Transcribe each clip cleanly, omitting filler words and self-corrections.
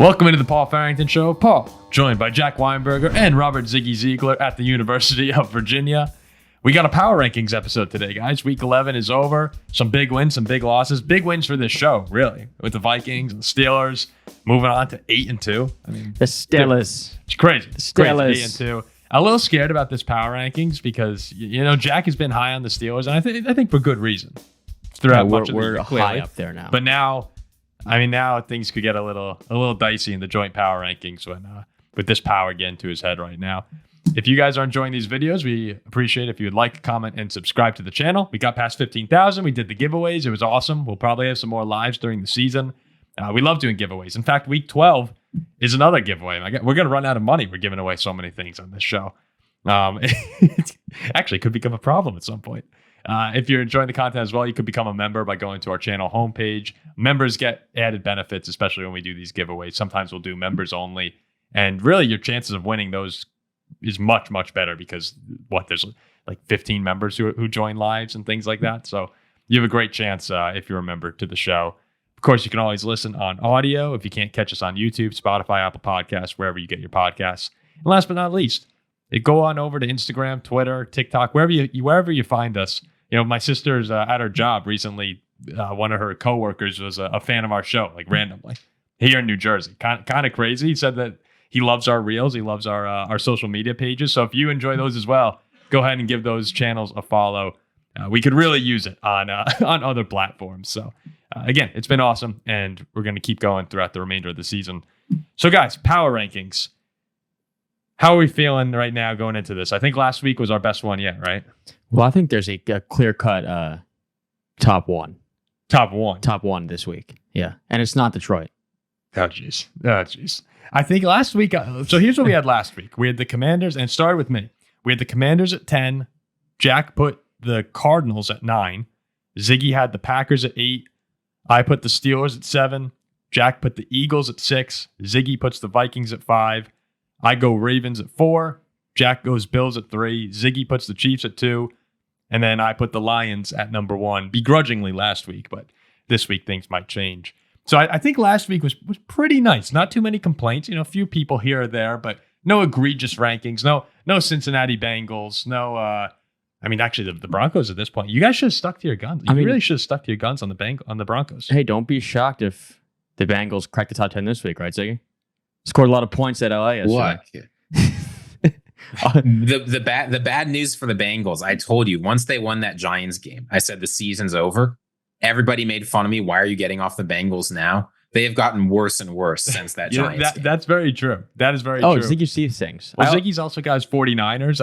Welcome into the Paul Farrington Show. Paul, joined by Jack Weinberger and Robert Ziggy Ziegler at the University of Virginia. We got a power rankings episode today, guys. Week 11 is over. Some big wins, some big losses. Big wins for this show, really, with the Vikings and the Steelers moving on to 8-2. I mean, the Steelers. It's crazy. The Steelers. 8-2. A little scared about this power rankings because Jack has been high on the Steelers, and I think for good reason. Throughout much of the year, we're high up there now. But now things could get a little dicey in the joint power rankings when with this power getting to his head right now. If you guys are enjoying these videos, we appreciate it if you would like, comment, and subscribe to the channel. We got past 15,000. We did the giveaways. It was awesome. We'll probably have some more lives during the season. We love doing giveaways. In fact, week 12 is another giveaway. We're going to run out of money. We're giving away so many things on this show. It actually could become a problem at some point. If you're enjoying the content as well, you could become a member by going to our channel homepage. Members get added benefits, especially when we do these giveaways. Sometimes we'll do members only. And really, your chances of winning those is much, much better because there's like 15 members who join lives and things like that. So you have a great chance if you're a member to the show. Of course, you can always listen on audio if you can't catch us on YouTube, Spotify, Apple Podcasts, wherever you get your podcasts. And last but not least, go on over to Instagram, Twitter, TikTok, wherever you find us. My sister's at her job recently. One of her coworkers was a fan of our show, like randomly, here in New Jersey. Kind of crazy. He said that he loves our reels. He loves our social media pages. So if you enjoy those as well, go ahead and give those channels a follow. We could really use it on other platforms. So again, it's been awesome, and we're going to keep going throughout the remainder of the season. So guys, power rankings. How are we feeling right now going into this? I think last week was our best one yet, right? Well, I think there's a clear-cut top one. Top one? Top one this week, yeah. And it's not Detroit. Oh, jeez. I think last week... so here's what we had last week. We had the Commanders, and it started with me. We had the Commanders at 10. Jack put the Cardinals at 9. Ziggy had the Packers at 8. I put the Steelers at 7. Jack put the Eagles at 6. Ziggy puts the Vikings at 5. I go Ravens at 4. Jack goes Bills at 3. Ziggy puts the Chiefs at 2. And then I put the Lions at number 1, begrudgingly last week, but this week things might change. So I think last week was pretty nice. Not too many complaints. A few people here or there, but no egregious rankings. No Cincinnati Bengals. No, actually the Broncos at this point. You guys should have stuck to your guns. You really should have stuck to your guns on the Broncos. Hey, don't be shocked if the Bengals crack the top 10 this week, right, Ziggy? Scored a lot of points at LA yesterday. What? The bad news for the Bengals. I told you once they won that Giants game, I said the season's over. Everybody made fun of me. Why are you getting off the Bengals now? They have gotten worse and worse since that Giants game. That's very true. That is very true. Oh, Ziggy sees things. Well, Ziggy's also got his 49ers.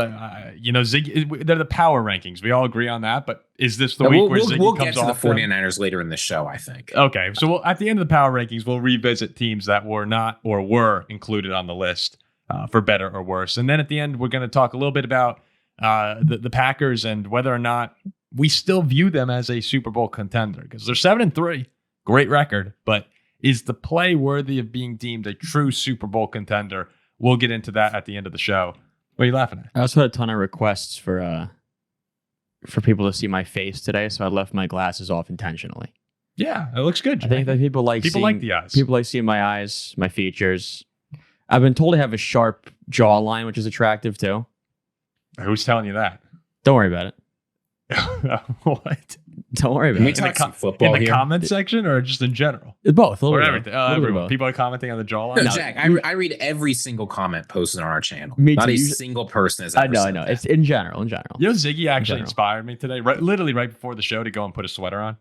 Ziggy, they're the power rankings. We all agree on that. But is this the week where Ziggy we'll comes get to off the 49ers later in the show, I think. Okay. So at the end of the power rankings, we'll revisit teams that were not or were included on the list for better or worse. And then at the end, we're going to talk a little bit about the Packers and whether or not we still view them as a Super Bowl contender, because they're 7-3, great record, but is the play worthy of being deemed a true Super Bowl contender? We'll get into that at the end of the show. What are you laughing at? I also had a ton of requests for people to see my face today, so I left my glasses off intentionally. Yeah, it looks good. I think that people like the eyes. People like seeing my eyes, my features. I've been told to have a sharp jawline, which is attractive too. Who's telling you that? Don't worry about it. What? Don't worry about Can we it. talk some football in the here? comment section or just in general? Both. Or everything. Everyone. People are commenting on the jawline. No, Jack, I read every single comment posted on our channel. Me Not too. a single person has ever I know. It's in general. Ziggy actually inspired me today, literally right before the show, to go and put a sweater on.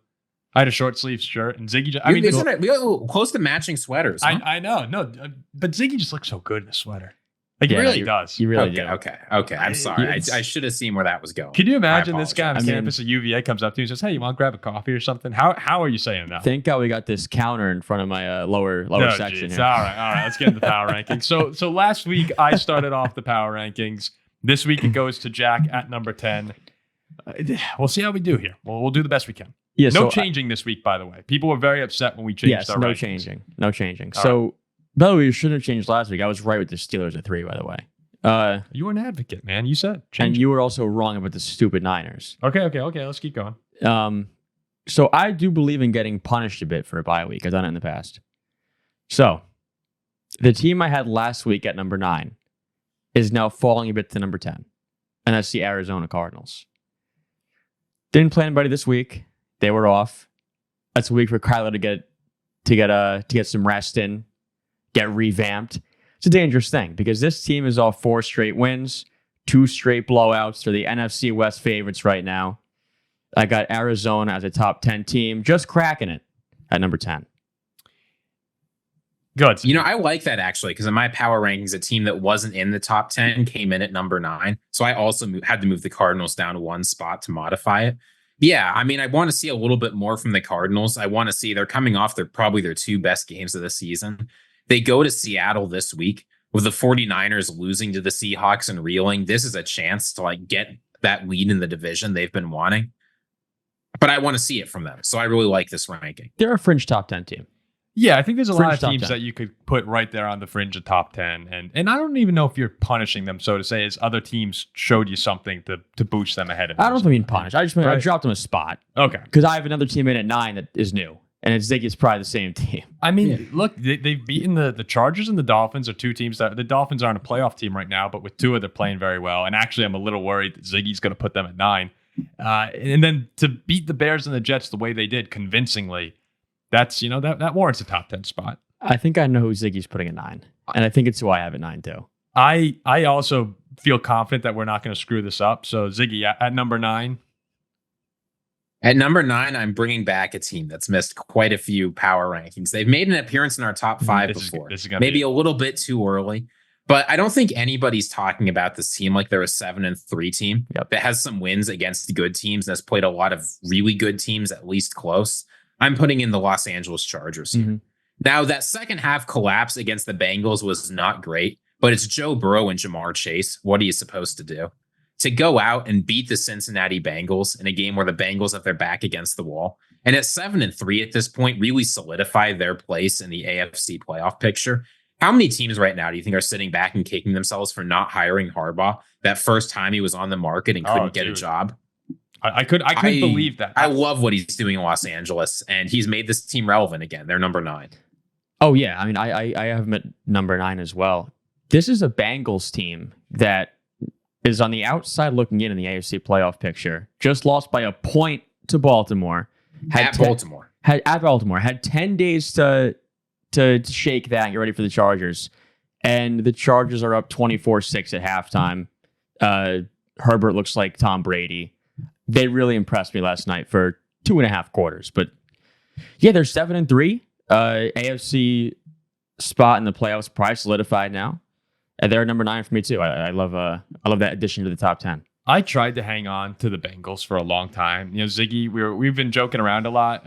I had a short sleeve shirt, and Ziggy. We got close to matching sweaters. Huh? I know, no, but Ziggy just looks so good in a sweater. Like, he really does. You really do. Okay. I'm sorry. I should have seen where that was going. Can you imagine this guy on campus at UVA comes up to you and says, "Hey, you want to grab a coffee or something?" How are you saying that? Thank God we got this counter in front of my lower section here. All right. Let's get into the power rankings. So last week I started off the power rankings. This week it goes to Jack at number 10. We'll see how we do here. We'll do the best we can. Yeah, no changing this week, by the way. People were very upset when we changed our rankings. No changing. All so, by the way, you shouldn't have changed last week. I was right with the Steelers at 3, by the way. You were an advocate, man. You said. And you were also wrong about the stupid Niners. Okay. Let's keep going. So I do believe in getting punished a bit for a bye week. I've done it in the past. So The team I had last week at number 9 is now falling a bit to number 10, and that's the Arizona Cardinals. Didn't play anybody this week. They were off. That's a week for Kyler to get some rest in, get revamped. It's a dangerous thing because this team is off 4 straight wins, 2 straight blowouts. They're the NFC West favorites right now. I got Arizona as a top 10 team, just cracking it at number 10. Good. You know, I like that actually, because in my power rankings, a team that wasn't in the top 10 came in at number 9. So I also had to move the Cardinals down 1 spot to modify it. Yeah, I mean, I want to see a little bit more from the Cardinals. I want to see they're coming off probably their 2 best games of the season. They go to Seattle this week with the 49ers losing to the Seahawks and reeling. This is a chance to like get that lead in the division they've been wanting. But I want to see it from them. So I really like this ranking. They're a fringe top 10 team. Yeah, I think there's a lot Fringe of top teams 10. that you could put right there on the fringe of top 10. And I don't even know if you're punishing them, so to say, as other teams showed you something to boost them ahead of I don't know if I mean punish. I just mean I Right. dropped them a spot Okay. because I have another team in at 9 that is new, and it's Ziggy's probably the same team. I mean, look, they've beaten the Chargers and the Dolphins are 2 teams that the Dolphins aren't a playoff team right now, but with Tua, they're playing very well. And actually, I'm a little worried that Ziggy's going to put them at 9. And then to beat the Bears and the Jets the way they did convincingly, that's, that warrants a top 10 spot. I think I know who Ziggy's putting at 9, and I think it's who I have at 9 too. I also feel confident that we're not going to screw this up. So Ziggy at number 9. At number 9, I'm bringing back a team that's missed quite a few power rankings. They've made an appearance in our top 5 before. This is gonna Maybe be a little bit too early. But I don't think anybody's talking about this team like they're a 7-3 team that has some wins against good teams and has played a lot of really good teams, at least close. I'm putting in the Los Angeles Chargers here. Mm-hmm. Now, that second half collapse against the Bengals was not great, but it's Joe Burrow and Jamar Chase. What are you supposed to do? To go out and beat the Cincinnati Bengals in a game where the Bengals have their back against the wall. And at 7-3 at this point, really solidify their place in the AFC playoff picture. How many teams right now do you think are sitting back and kicking themselves for not hiring Harbaugh that first time he was on the market and couldn't get a job? I couldn't believe that. I love what he's doing in Los Angeles, and he's made this team relevant again. They're number 9. Oh, yeah. I mean, I have him at number 9 as well. This is a Bengals team that is on the outside looking in the AFC playoff picture. Just lost by a point to Baltimore. At Baltimore. Had 10 days to shake that and get ready for the Chargers. And the Chargers are up 24-6 at halftime. Herbert looks like Tom Brady. They really impressed me last night for 2.5 quarters. But yeah, they're 7-3. AFC spot in the playoffs probably solidified now. And they're number 9 for me too. I love that addition to the top 10. I tried to hang on to the Bengals for a long time. Ziggy, we've been joking around a lot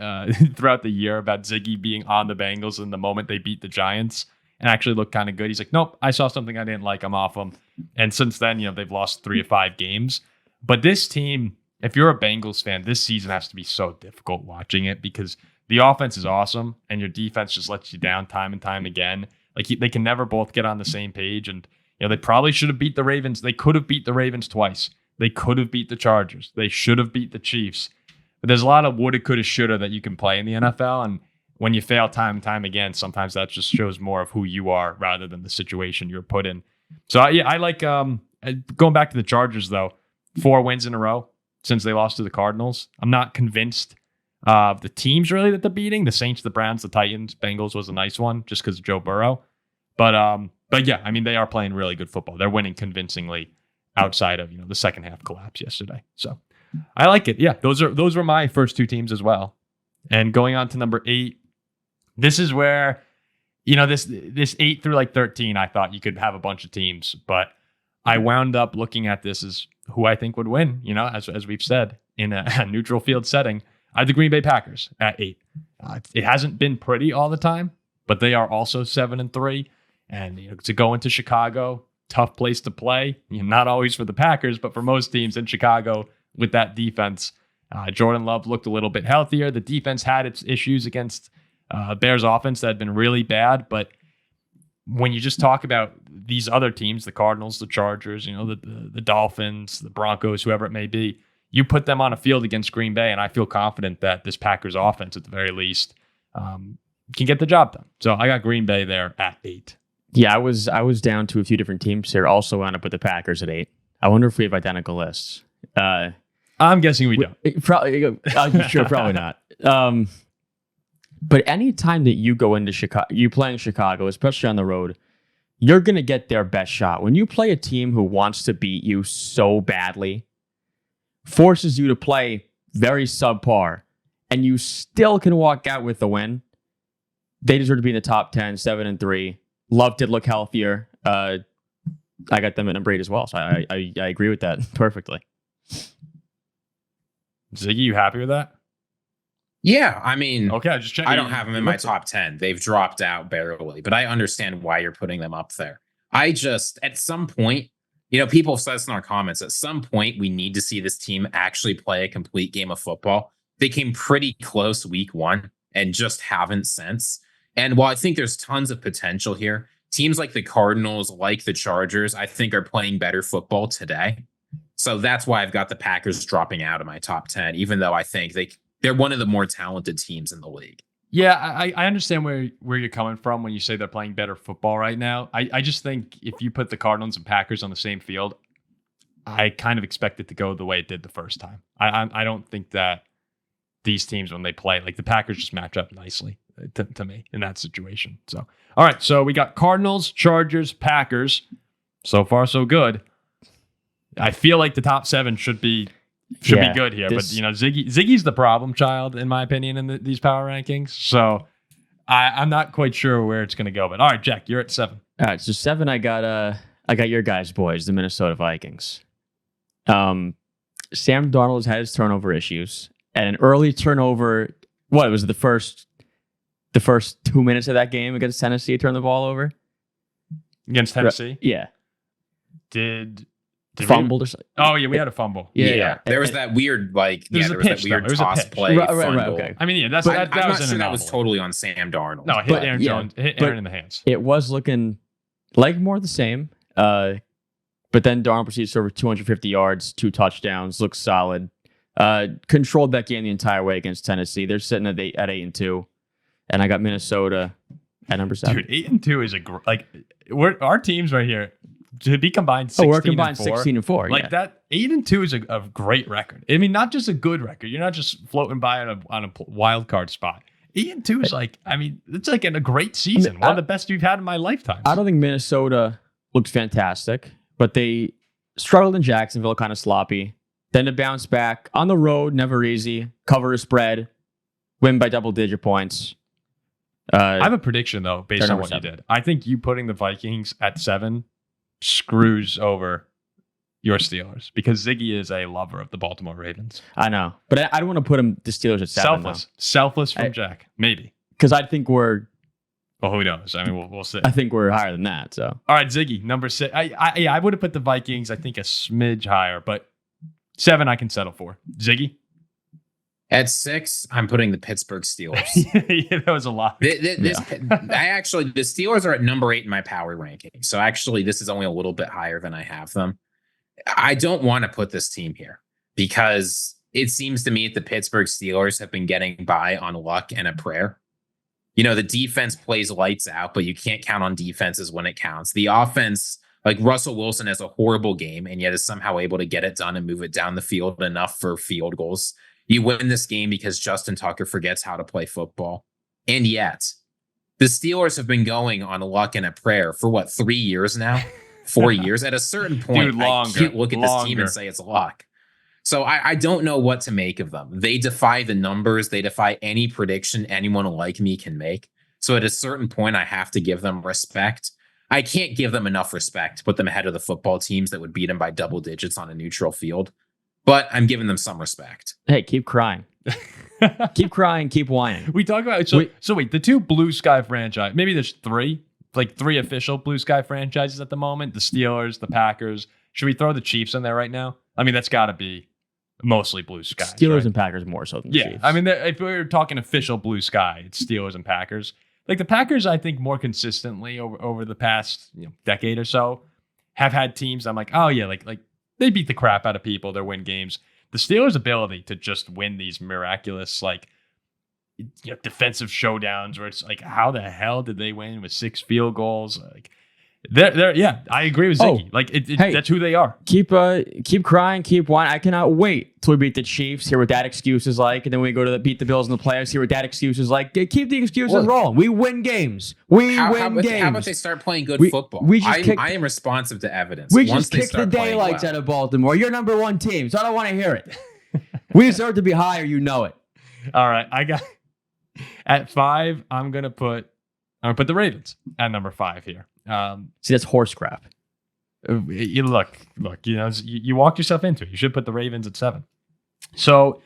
throughout the year about Ziggy being on the Bengals in the moment they beat the Giants and actually looked kind of good. He's like, nope, I saw something I didn't like. I'm off them. And since then, they've lost 3 of 5 games. But this team, if you're a Bengals fan, this season has to be so difficult watching it because the offense is awesome and your defense just lets you down time and time again. Like they can never both get on the same page. And they probably should have beat the Ravens. They could have beat the Ravens twice. They could have beat the Chargers. They should have beat the Chiefs. But there's a lot of woulda, coulda, shoulda that you can play in the NFL. And when you fail time and time again, sometimes that just shows more of who you are rather than the situation you're put in. So I like going back to the Chargers though. 4 wins in a row since they lost to the Cardinals. I'm not convinced of the teams really that they're beating. The Saints, the Browns, the Titans, Bengals was a nice one just because of Joe Burrow. But yeah, I mean they are playing really good football. They're winning convincingly outside of the second half collapse yesterday. So I like it. Yeah, those were my first 2 teams as well. And going on to number 8, this is where this 8 through like 13, I thought you could have a bunch of teams, but I wound up looking at this as who I think would win. As we've said in a neutral field setting, I have the Green Bay Packers at 8. It hasn't been pretty all the time, but they are also 7-3, and to go into Chicago. Tough place to play. Not always for the Packers, but for most teams in Chicago with that defense. Jordan Love looked a little bit healthier. The defense had its issues against Bears offense that had been really bad. But when you just talk about these other teams, the Cardinals, the Chargers, the Dolphins, the Broncos, whoever it may be, you put them on a field against Green Bay, and I feel confident that this Packers offense, at the very least, can get the job done. So I got Green Bay there at 8. Yeah, I was down to a few different teams here. Also wound up with the Packers at 8. I wonder if we have identical lists. I'm guessing we don't. Probably, sure, probably not. But anytime that you go into Chicago, you play in Chicago, especially on the road, you're going to get their best shot. When you play a team who wants to beat you so badly, forces you to play very subpar, and you still can walk out with the win, they deserve to be in the top 10, 7-3. Love to look healthier. I got them at number 8 as well, so I agree with that perfectly. Ziggy, you happy with that? Yeah, I mean, okay, just check. I don't have them in my top 10. They've dropped out barely, but I understand why you're putting them up there. I just, at some point, people have said this in our comments, at some point, we need to see this team actually play a complete game of football. They came pretty close week 1 and just haven't since. And while I think there's tons of potential here, teams like the Cardinals, like the Chargers, I think are playing better football today. So that's why I've got the Packers dropping out of my top 10, even though I think they're one of the more talented teams in the league. Yeah, I understand where you're coming from when you say they're playing better football right now. I just think if you put the Cardinals and Packers on the same field, I kind of expect it to go the way it did the first time. I don't think that these teams, when they play, like the Packers just match up nicely to me in that situation. So, all right, so we got Cardinals, Chargers, Packers. So far, so good. I feel like the top 7 should be good here, but Ziggy's the problem child in my opinion in these power rankings. So I'm not quite sure where it's going to go. But all right, Jack, you're at 7. All right, so 7, I got your guys' boys, the Minnesota Vikings. Sam Darnold had his turnover issues, and an early turnover. What was it, the first 2 minutes of that game against Tennessee? Turned the ball over against Tennessee. Yeah, did fumbled or something. Oh yeah, we had a fumble. Yeah. There was that weird toss play. Right, okay. I mean, that was sure that was totally on Sam Darnold. No, hit Aaron Jones, hit Aaron in the hands. It was looking like more of the same. But then Darnold proceeds to over 250 yards, 2 touchdowns, looks solid. Controlled that game the entire way against Tennessee. They're sitting at 8-2, and I got Minnesota at number 7. Dude, 8-2 is our teams right here. To be combined 16 we're combined and 4. 16 and 4. Like that 8-2 is a great record. I mean, not just a good record. You're not just floating by on a wild card spot. 8-2 is it's like in a great season. One of the best you've had in my lifetime. I don't think Minnesota looked fantastic, but they struggled in Jacksonville, kind of sloppy. Then to bounce back on the road, never easy. Cover a spread, win by double-digit points. I have a prediction though, based on what you did. I think you putting the Vikings at 7 screws over your Steelers because Ziggy is a lover of the Baltimore Ravens. I know, but I don't want to put the Steelers at 7. Selfless from Jack, maybe because I think we're. Well, who knows? I mean, we'll see. I think we're higher than that. So, all right, Ziggy, number 6. I would have put the Vikings, I think, a smidge higher, but 7 I can settle for. Ziggy. At 6, I'm putting the Pittsburgh Steelers. Yeah, that was a lot. The Steelers are at number 8 in my power ranking. So actually, this is only a little bit higher than I have them. I don't want to put this team here because it seems to me that the Pittsburgh Steelers have been getting by on luck and a prayer. The defense plays lights out, but you can't count on defenses when it counts. The offense, like Russell Wilson has a horrible game and yet is somehow able to get it done and move it down the field enough for field goals. You win this game because Justin Tucker forgets how to play football. And yet, the Steelers have been going on luck and a prayer for 3 years now? 4 years? At a certain point, I can't look at this team and say it's luck. So I don't know what to make of them. They defy the numbers. They defy any prediction anyone like me can make. So at a certain point, I have to give them respect. I can't give them enough respect to put them ahead of the football teams that would beat them by double digits on a neutral field. But I'm giving them some respect. Hey, keep crying. Keep crying, keep whining. We talk about so wait, the 2 blue sky franchise, maybe there's 3, like 3 official blue sky franchises at the moment, the Steelers, the Packers. Should we throw the Chiefs in there right now? I mean, that's got to be mostly blue sky. Steelers right? and Packers more so than the Chiefs. I mean, if we were talking official blue sky, it's Steelers and Packers. Like the Packers, I think more consistently over the past decade or so have had teams I'm like, oh yeah, like they beat the crap out of people. They win games. The Steelers' ability to just win these miraculous, defensive showdowns where it's like, how the hell did they win with 6 field goals? Like, they're yeah, I agree with Ziggy. Hey, that's who they are. Keep crying, keep whining. I cannot wait till we beat the Chiefs. Hear what that excuse is like, and then we go to beat the Bills in the playoffs. Hear what that excuse is like. Keep the excuses rolling. We win games. How about they start playing good football? I am responsive to evidence. We just kicked the daylights out of Baltimore. You're number 1 team, so I don't want to hear it. We deserve to be higher. You know it. All right, I got at 5. I'm gonna put the Ravens at number 5 here. See, that's horse crap. You look. You walked yourself into it. You should put the Ravens at 7. So,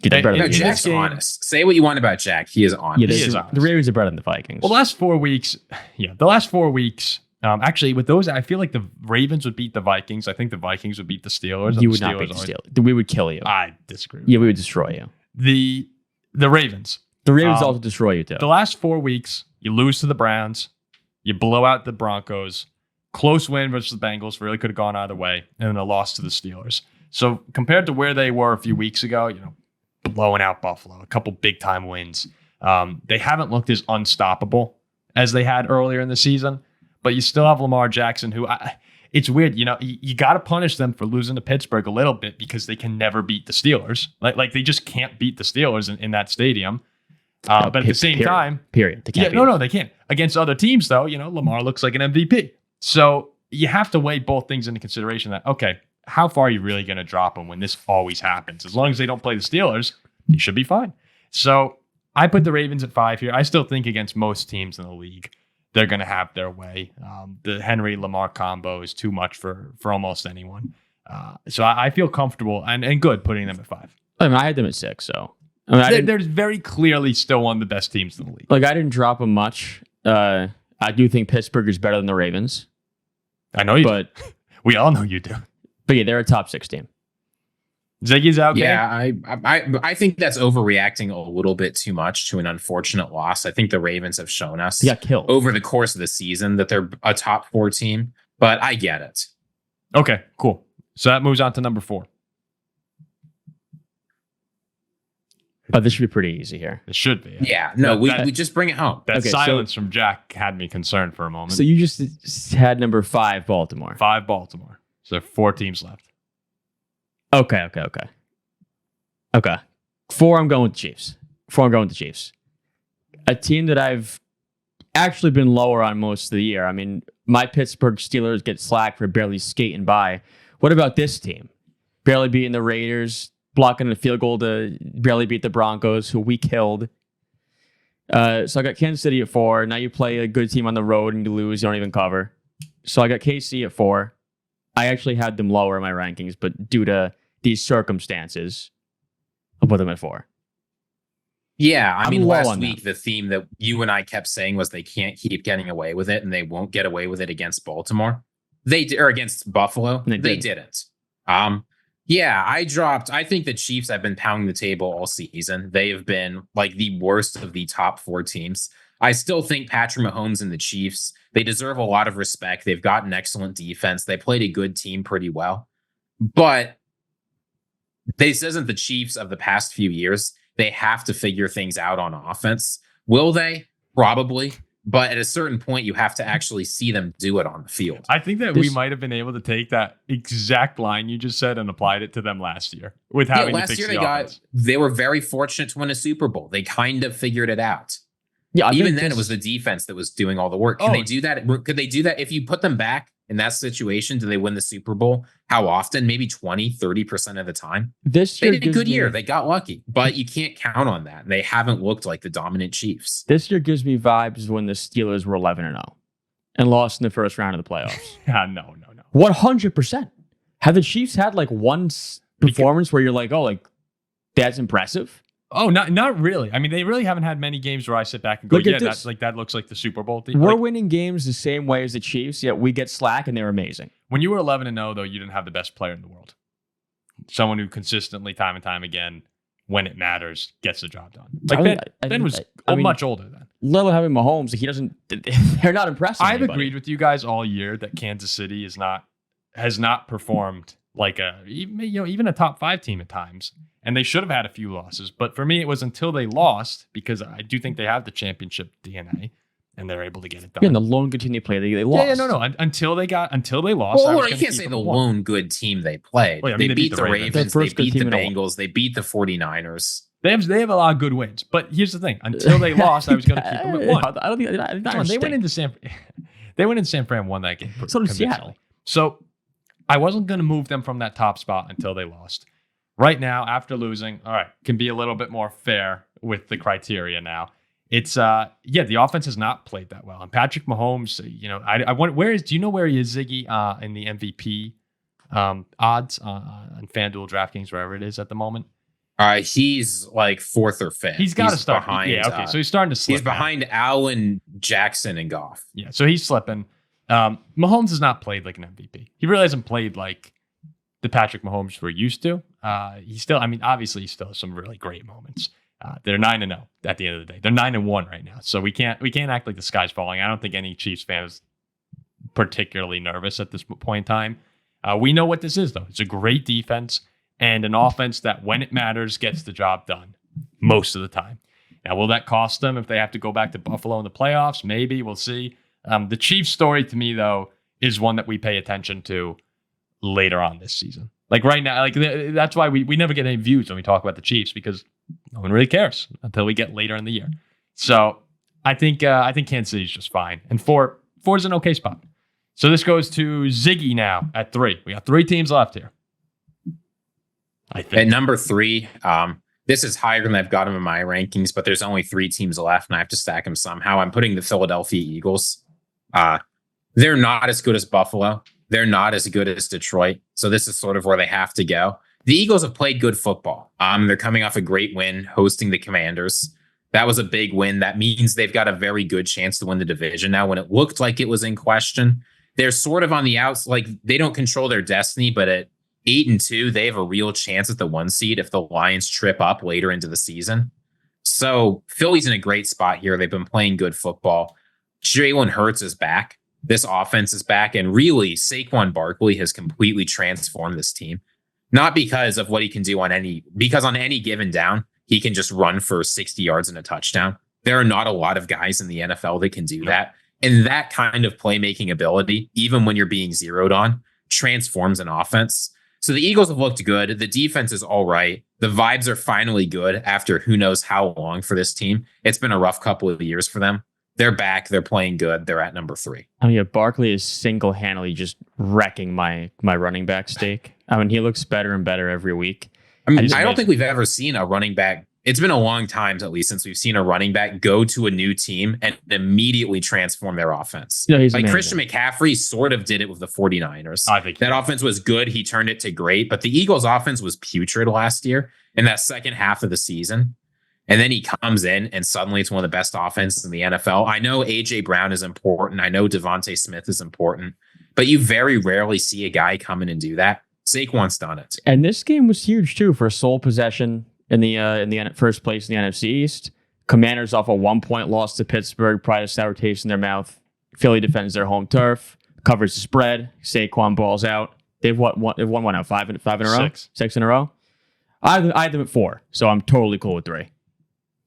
Jack's honest. Say what you want about Jack. He is honest. Yeah, he is honest. The Ravens are better than the Vikings. Well, the last 4 weeks. Actually, with those, I feel like the Ravens would beat the Vikings. I think the Vikings would beat the Steelers. You would not beat the Steelers. We would kill you. I disagree. Yeah, we would destroy you. The Ravens. The Ravens also destroy you too. The last 4 weeks, you lose to the Browns. You blow out the Broncos. Close win versus the Bengals. Really could have gone either way. And then a loss to the Steelers. So compared to where they were a few weeks ago, blowing out Buffalo, a couple big-time wins. They haven't looked as unstoppable as they had earlier in the season. But you still have Lamar Jackson, who it's weird. You got to punish them for losing to Pittsburgh a little bit because they can never beat the Steelers. Like they just can't beat the Steelers in that stadium. But at the same time, they can't. No, they can't. Against other teams, though, Lamar looks like an MVP. So you have to weigh both things into consideration. That how far are you really going to drop them when this always happens? As long as they don't play the Steelers, you should be fine. So I put the Ravens at 5 here. I still think against most teams in the league, they're going to have their way. The Henry-Lamar combo is too much for almost anyone. So I feel comfortable and good putting them at 5. I had them at 6, so. They're very clearly still one of the best teams in the league. I didn't drop them much. I do think Pittsburgh is better than the Ravens. I know you do. We all know you do. But yeah, they're a top 6 team. Ziggy's out there. Yeah, I think that's overreacting a little bit too much to an unfortunate loss. I think the Ravens have shown us he got killed over the course of the season that they're a top 4 team, but I get it. Okay, cool. So that moves on to number 4. This should be pretty easy here. It should be. Yeah. No, we just bring it home. That silence from Jack had me concerned for a moment. So you just had number 5, Baltimore. 5, Baltimore. So 4 teams left. Okay. 4, I'm going with the Chiefs. A team that I've actually been lower on most of the year. I mean, my Pittsburgh Steelers get slack for barely skating by. What about this team? Barely beating the Raiders, blocking a field goal to barely beat the Broncos, who we killed. So I got Kansas City at 4. Now you play a good team on the road and you lose, you don't even cover. So I got KC at 4. I actually had them lower in my rankings, but due to these circumstances, I'll put them at 4. Yeah, I mean, last week, the theme that you and I kept saying was they can't keep getting away with it, and they won't get away with it against Baltimore. Or against Buffalo. They didn't. Yeah, I think the Chiefs have been pounding the table all season. They have been like the worst of the top 4 teams. I still think Patrick Mahomes and the Chiefs, they deserve a lot of respect. They've got an excellent defense. They played a good team pretty well. But this isn't the Chiefs of the past few years. They have to figure things out on offense. Will they? Probably. But at a certain point, you have to actually see them do it on the field. I think that we might have been able to take that exact line you just said and applied it to them last year with having to fix the offense. They were very fortunate to win a Super Bowl. They kind of figured it out. Yeah, even then, it was the defense that was doing all the work. Can they do that? Could they do that if you put them back in that situation? Do they win the Super Bowl? How often? Maybe 20, 30% of the time. This year they did a good year. They got lucky, but you can't count on that. They haven't looked like the dominant Chiefs. This year gives me vibes when the Steelers were 11-0 and lost in the first round of the playoffs. No. 100%. Have the Chiefs had like one performance where you're like, oh, like that's impressive? Oh, not really. I mean, they really haven't had many games where I sit back and go, that looks like the Super Bowl team. We're winning games the same way as the Chiefs, yet we get slack and they're amazing. When you were 11-0, though, you didn't have the best player in the world. Someone who consistently, time and time again, when it matters, gets the job done. Like Ben was much older then. Let alone having Mahomes, he doesn't. They're not impressive. I've agreed with you guys all year that Kansas City has not performed even a top 5 team at times. And they should have had a few losses. But for me, it was until they lost, because I do think they have the championship DNA and they're able to get it done. Yeah, and the lone good team they played, they lost. Yeah, no. Until they lost. Well, you can't say the lone good team they played. Well, they beat the Ravens, they beat the Bengals, they beat the 49ers. They have a lot of good wins. But here's the thing. Until they lost, I was going to keep them at 1. I don't think they went into San Fran, won that game. So did Seattle. So I wasn't going to move them from that top spot until they lost. Right now, after losing, all right, can be a little bit more fair with the criteria now. It's the offense has not played that well. And Patrick Mahomes, I wonder do you know where he is, Ziggy, in the MVP odds on FanDuel, DraftKings, wherever it is at the moment? He's like 4th or 5th. He's got to start behind. Yeah, okay. So he's starting to slip. He's behind Allen, Jackson, and Goff. Yeah, so he's slipping. Mahomes has not played like an MVP. He really hasn't played like the Patrick Mahomes we're used to. Obviously, he still has some really great moments. They're 9-0 at the end of the day. They're 9-1 right now, so we can't act like the sky's falling. I don't think any Chiefs fan is particularly nervous at this point in time. We know what this is, though. It's a great defense and an offense that, when it matters, gets the job done most of the time. Now, will that cost them if they have to go back to Buffalo in the playoffs? Maybe. We'll see. The Chiefs story, to me, though, is one that we pay attention to later on this season. Like right now, that's why we never get any views when we talk about the Chiefs, because no one really cares until we get later in the year. So I think Kansas City is just fine, and 4 is an okay spot. So this goes to Ziggy now at 3. We got 3 teams left here. I think at number 3, this is higher than I've got him in my rankings, but there's only 3 teams left, and I have to stack them somehow. I'm putting the Philadelphia Eagles. They're not as good as Buffalo. They're not as good as Detroit. So this is sort of where they have to go. The Eagles have played good football. They're coming off a great win hosting the Commanders. That was a big win. That means they've got a very good chance to win the division now. When it looked like it was in question, they're sort of on the outs. Like, they don't control their destiny, but at 8-2, they have a real chance at the 1 seed if the Lions trip up later into the season. So Philly's in a great spot here. They've been playing good football. Jalen Hurts is back. This offense is back, and really, Saquon Barkley has completely transformed this team. Not because of what he can do because on any given down, he can just run for 60 yards and a touchdown. There are not a lot of guys in the NFL that can do that. And that kind of playmaking ability, even when you're being zeroed on, transforms an offense. So the Eagles have looked good. The defense is all right. The vibes are finally good after who knows how long for this team. It's been a rough couple of years for them. They're back. They're playing good. They're at number 3. Oh yeah, Barkley is single-handedly just wrecking my running back stake. I mean, he looks better and better every week. I don't think we've ever seen a running back. It's been a long time, at least, since we've seen a running back go to a new team and immediately transform their offense. No, like Christian McCaffrey sort of did it with the 49ers. I think that offense was good. He turned it to great, but the Eagles offense was putrid last year in that second half of the season. And then he comes in and suddenly it's one of the best offenses in the NFL. I know A.J. Brown is important. I know Devontae Smith is important, but you very rarely see a guy come in and do that. Saquon's done it. And this game was huge too for sole possession in the first place in the NFC East. Commanders off a 1-point loss to Pittsburgh, probably a sour taste in their mouth. Philly defends their home turf, covers the spread. Saquon balls out. They've won now 5 in a row, 6 in a row. I had them at 4, so I'm totally cool with 3.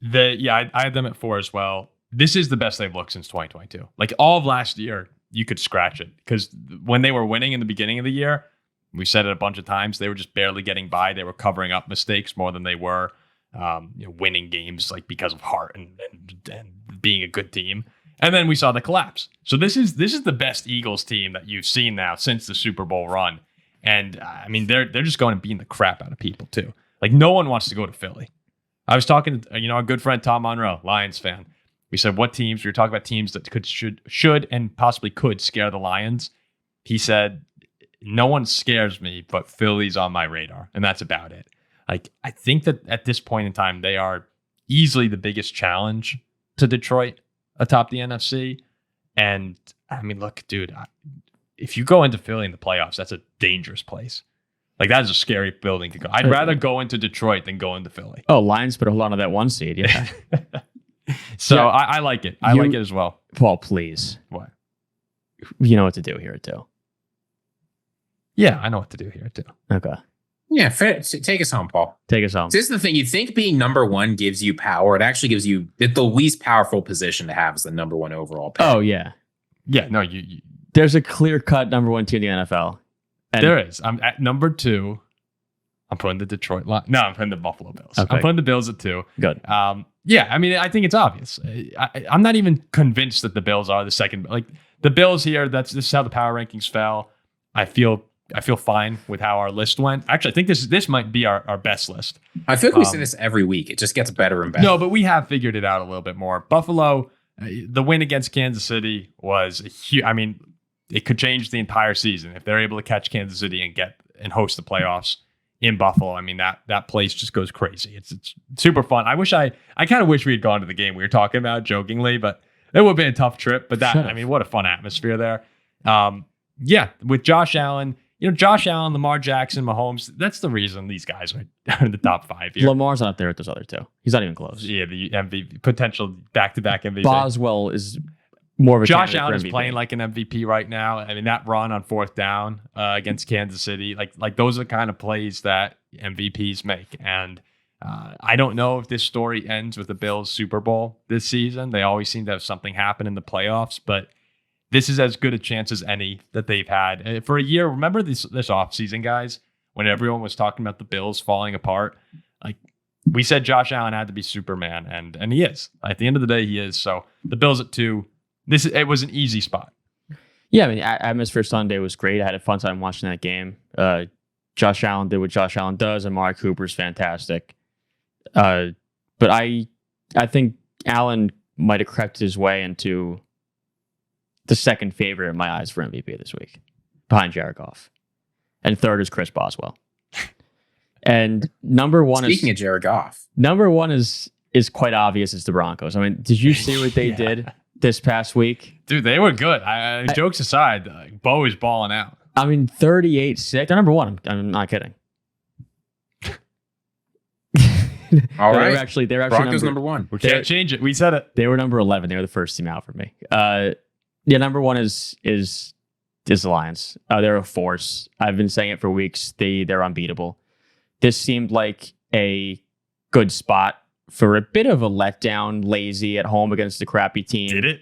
I had them at 4 as well. This is the best they've looked since 2022. Like, all of last year, you could scratch it, because when they were winning in the beginning of the year, we said it a bunch of times, they were just barely getting by. They were covering up mistakes more than they were winning games, like, because of heart and being a good team. And then we saw the collapse. So this is the best Eagles team that you've seen now since the Super Bowl run. And I mean, they're just going and beating the crap out of people too. Like, no one wants to go to Philly. I was talking to our good friend Tom Monroe, Lions fan. We said, what teams? We were talking about teams that should and possibly could scare the Lions. He said, no one scares me, but Philly's on my radar, and that's about it. Like, I think that at this point in time, they are easily the biggest challenge to Detroit atop the NFC. And I mean, look, dude, if you go into Philly in the playoffs, that's a dangerous place. Like, that is a scary building to go. I'd rather go into Detroit than go into Philly. Oh, Lions put a hold on to that 1 seed. Yeah. So yeah, I like it. I like it as well. Paul, please. What? You know what to do here, too. Yeah, I know what to do here too. Okay. Yeah, take us home, Paul. Take us home. This is the thing. You think being number one gives you power. It actually gives you the least powerful position to have as the number one overall pick. Oh, yeah. Yeah, no, you There's a clear-cut number one team in the NFL. And there is. I'm at number 2. I'm putting the Detroit Lions. No, I'm putting the Buffalo Bills. Okay. I'm putting the Bills at 2. Good. Yeah, I mean, I think it's obvious. I'm not even convinced that the Bills are the second. Like the Bills here, this is how the power rankings fell. I feel fine with how our list went. Actually, I think this might be our best list. I feel like we say this every week. It just gets better and better. No, but we have figured it out a little bit more. Buffalo, the win against Kansas City was huge. I mean, it could change the entire season if they're able to catch Kansas City and host the playoffs in Buffalo. I mean, that place just goes crazy. It's super fun. I kind of wish we had gone to the game we were talking about jokingly, but it would have been a tough trip. But what a fun atmosphere there. Yeah, with Josh Allen, Lamar Jackson, Mahomes, that's the reason these guys are in the top 5 here. Lamar's not there with those other 2. He's not even close. Yeah, the MVP, potential back-to-back MVP. Boswell is more of a Josh Allen is playing like an MVP right now. I mean, that run on 4th down against Kansas City, like those are the kind of plays that MVPs make. And I don't know if this story ends with the Bills Super Bowl this season. They always seem to have something happen in the playoffs, but this is as good a chance as any that they've had. For a year, remember this offseason, guys, when everyone was talking about the Bills falling apart? Like, we said Josh Allen had to be Superman, and he is. At the end of the day, he is. So the Bills at 2. It was an easy spot. Yeah, I mean, atmosphere Sunday was great. I had a fun time watching that game. Josh Allen did what Josh Allen does, and Amari Cooper's fantastic. But I think Allen might have crept his way into the second favorite in my eyes for MVP this week, behind Jared Goff. And third is Chris Boswell. And number one Speaking of Jared Goff. Number one is quite obvious. It's the Broncos. I mean, did you see what they did this past week? Dude, they were good. Jokes aside, Bo is balling out. I mean, 38-6. They're number one. I'm not kidding. All right. They were actually Broncos number 1. We can't change it. We said it. They were number 11. They were the first team out for me. Yeah, number 1 is the Lions. They're a force. I've been saying it for weeks. They're unbeatable. This seemed like a good spot for a bit of a letdown, lazy at home against a crappy team. Did it?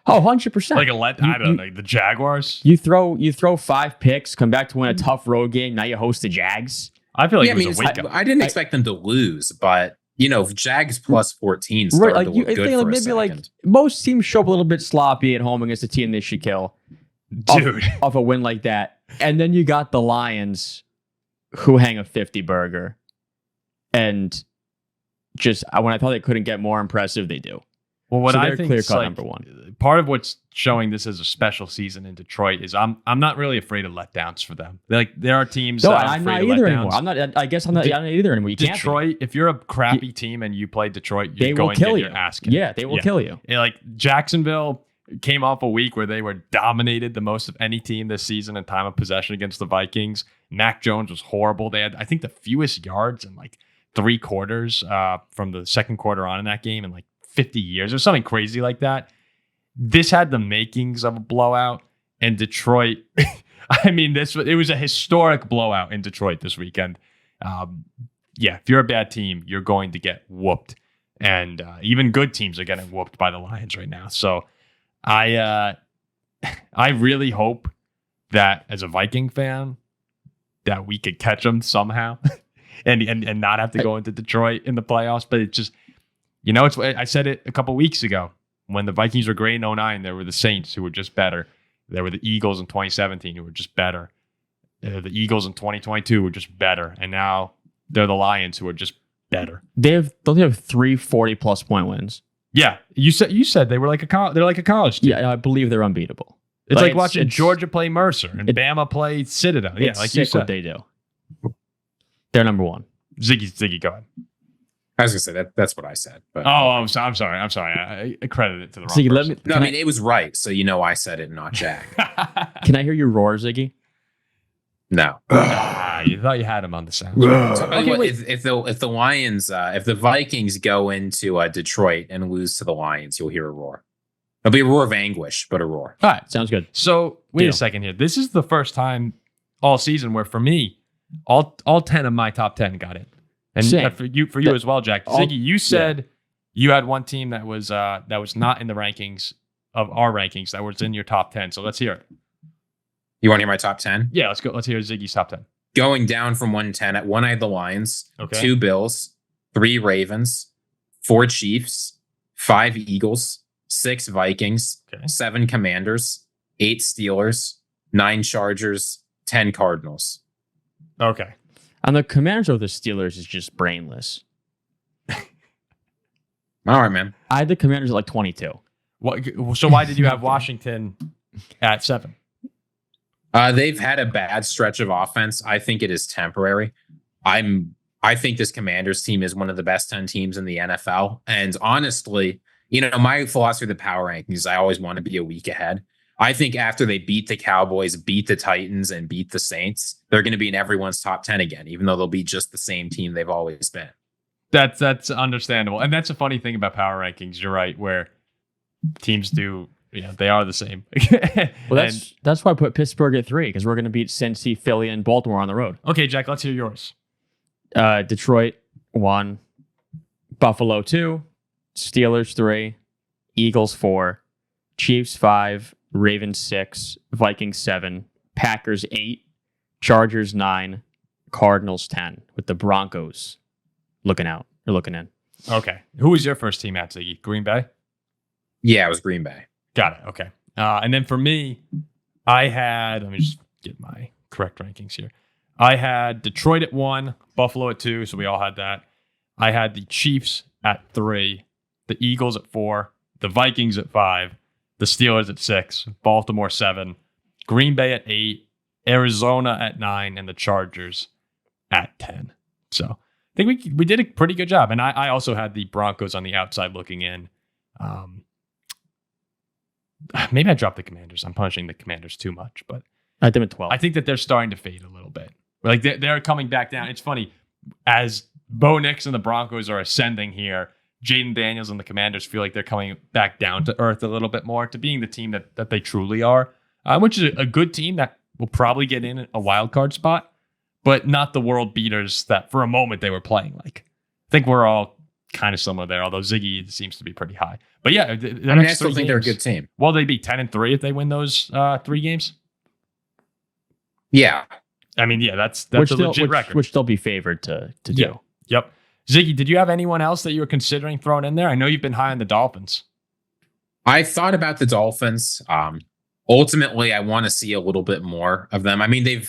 Oh, 100%. Like I don't know, the Jaguars. You throw 5 picks, come back to win a tough road game. Now you host the Jags. I feel like it was a wake up. I didn't expect them to lose, but Jags plus 14 started to look good for a second. Like most teams show up a little bit sloppy at home against a team they should kill. Dude. Off a win like that. And then you got the Lions who hang a 50 burger. And just when I thought they couldn't get more impressive, they do. Well, what I think clear is cut like, number 1. Part of what's showing this as a special season in Detroit is I'm not really afraid of letdowns for them. There are teams No, that I'm not either anymore. I'm not either anymore. You Detroit, if you're a crappy team and you play Detroit, you're going to get your ass kicked. Yeah, they will kill you. Like Jacksonville came off a week where they were dominated the most of any team this season in time of possession against the Vikings. Mac Jones was horrible. They had, I think, the fewest yards in like 3 quarters from the second quarter on in that game in like 50 years or something crazy like that. This had the makings of a blowout, and Detroit, I mean, it was a historic blowout in Detroit this weekend. If you're a bad team, you're going to get whooped, and even good teams are getting whooped by the Lions right now. So I really hope that as a Viking fan that we could catch them somehow and not have to go into Detroit in the playoffs. But it just, I said it a couple weeks ago. When the Vikings were great in 2009, there were the Saints who were just better. There were the Eagles in 2017 who were just better. The Eagles in 2022 were just better. And now they're the Lions who are just better. Don't they have 3 40-plus point wins? Yeah. You said they were they're like a college team. Yeah, I believe they're unbeatable. It's like watching Georgia play Mercer and Bama play Citadel. Yeah, like you said. What they do. They're number 1. Ziggy, go ahead. I was gonna say that's what I said. But I'm sorry. I credited it to the wrong person. It was right. So I said it, not Jack. Can I hear you roar, Ziggy? No. You thought you had him on the sound. If the Lions, if the Vikings go into Detroit and lose to the Lions, you'll hear a roar. It'll be a roar of anguish, but a roar. All right, sounds good. So wait a second here. This is the first time all season. Where for me, all 10 of my top 10 got in, and Same. for you as well, Jack. Ziggy, you said you had one team that was not in the rankings of our rankings that was in your top 10. So let's hear it. You want to hear my top 10? Yeah, let's go. Let's hear Ziggy's top 10. Going down from 110, at 1 I had the Lions, Okay. 2 Bills, 3 Ravens, 4 Chiefs, 5 Eagles, 6 Vikings, Okay. 7 Commanders, 8 Steelers, 9 Chargers, 10 Cardinals. Okay. And the Commanders over the Steelers is just brainless. All right, man. I had the Commanders at like 22. So why did you have Washington at 7? They've had a bad stretch of offense. I think it is temporary. I think this Commanders team is one of the best 10 teams in the NFL. And honestly, my philosophy of the power rankings is I always want to be a week ahead. I think after they beat the Cowboys, beat the Titans, and beat the Saints, they're going to be in everyone's top 10 again, even though they'll be just the same team they've always been. That's understandable. And that's a funny thing about power rankings. You're right, where teams do, they are the same. Well, that's why I put Pittsburgh at 3, because we're going to beat Cincy, Philly, and Baltimore on the road. Okay, Jack, let's hear yours. Detroit 1, Buffalo 2, Steelers 3, Eagles 4, Chiefs 5, Ravens 6, Vikings 7, Packers 8, Chargers 9, Cardinals 10, with the Broncos looking in. Okay. Who was your first team at, Ziggy? Green Bay? Yeah, it was Green Bay. Got it. Okay. And then for me, let me just get my correct rankings here. I had Detroit at 1, Buffalo at 2, so we all had that. I had the Chiefs at 3, the Eagles at 4, the Vikings at 5, the Steelers at 6, Baltimore 7, Green Bay at 8, Arizona at 9, and the Chargers at 10. So I think we did a pretty good job. And I also had the Broncos on the outside looking in. Maybe I dropped the Commanders. I'm punishing the Commanders too much, but I had them at 12. I think that they're starting to fade a little bit. Like they're coming back down. It's funny, as Bo Nix and the Broncos are ascending here, Jaden Daniels and the Commanders feel like they're coming back down to earth a little bit more, to being the team that they truly are, which is a good team that will probably get in a wild card spot, but not the world beaters that for a moment they were playing like. I think we're all kind of similar there, although Ziggy seems to be pretty high. But yeah, I still think they're a good team. Well, they'd be 10-3 if they win those 3 games. Yeah. I mean, yeah, that's a legit record. Which they'll be favored to do. Yep. Ziggy, did you have anyone else that you were considering throwing in there? I know you've been high on the Dolphins. I thought about the Dolphins. Ultimately, I want to see a little bit more of them. I mean,